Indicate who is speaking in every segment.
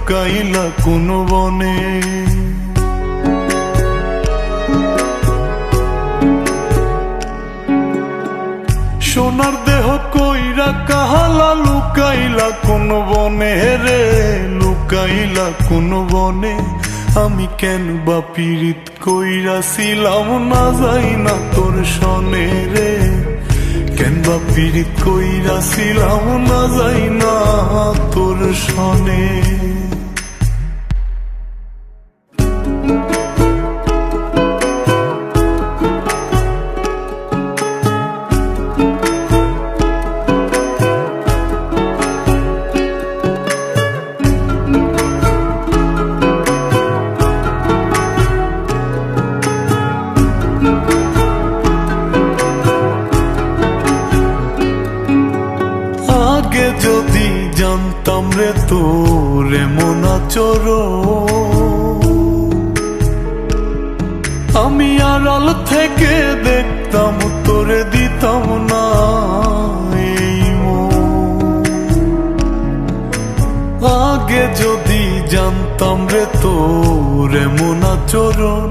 Speaker 1: লুকাইলা কোন বনে। সোনার দেহ কইরা কাহালা লুকাইলা কোন বনে রে, লুকাইলা কোন বনে। আমি কেন বা পীড়িত কইরাছিলাম না যাই না তোর সনে রে, কেন বা পীড়িত কইরাছিলাম না যাই না তোর সনে। আগে যদি জানতাম রে তোর এমন আচরণ, আমি আড়াল থেকে দেখতাম তোরে দিতাম না এই মন। আগে যদি জানতাম রে তোর এমন আচরণ,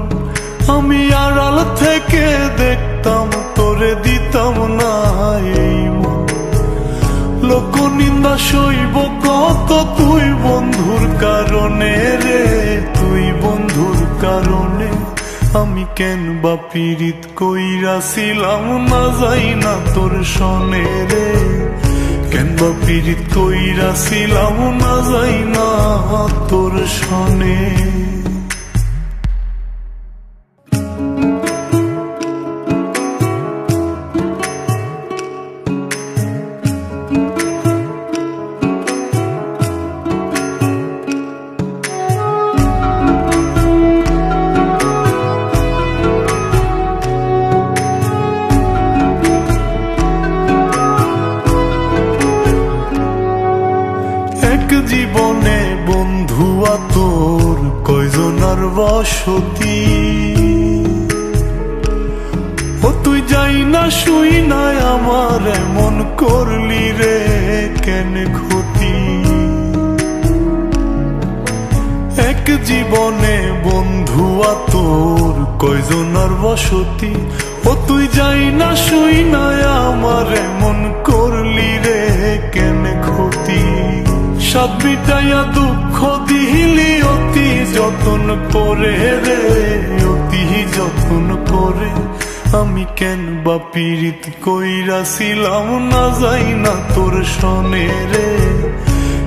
Speaker 1: আমি আড়াল থেকে দেখতাম তোরে দিতাম না এই মন। লোক নিন্দা সইব কত তুই বন্ধুর কারণে রে, তুই বন্ধুর কারণে। আমি কেন বা পীড়িত কইরাছিলাম না যাই না তোর সনে রে, কেন বা পীড়িত কইরাছিলাম না যাই না তোর সনে। জীবনে বন্ধুয়া তোর কয়জনার বসতি, ও তুই যাই না শুই নাই আমার এমন করলি রে কেন ক্ষতি। এক জীবনে বন্ধুয়া তোর কয়জনার বসতি, ও তুই যাই না শুই নাই আমার এমন করলি রে কেন ক্ষতি। সাত বিটাইয়া দুঃখ দিলি অতি যতন করে রে, অতি যতন করে। আমি কেন বা পীড়িত কইরাছিলাম না যাই না তোর সনে রে,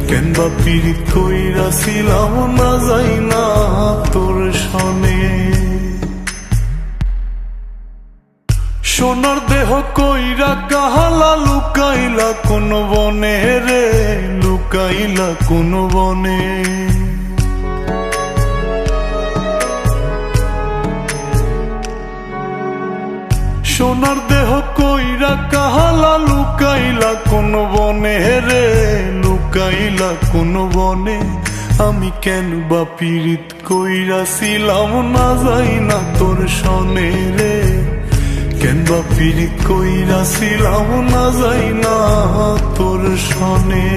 Speaker 1: কেন বা পীড়িত কইরাছিলাম না যাই না তোর সনে। সোনার দেহ কইরা কাহালা লুকাইলা কোন বনে রে, লুকাইলা কোন বনে। সোনার দেহ কইরা কাহালা লুকাইলা কোন বনে রে, লুকাইলা কোন বনে। আমি কেন বা পীড়িত কইরাছিলাম না যাই না তোর সনে রে, কেন বা পীড়িত কইরাছিলাম না যাই না তোর সনে।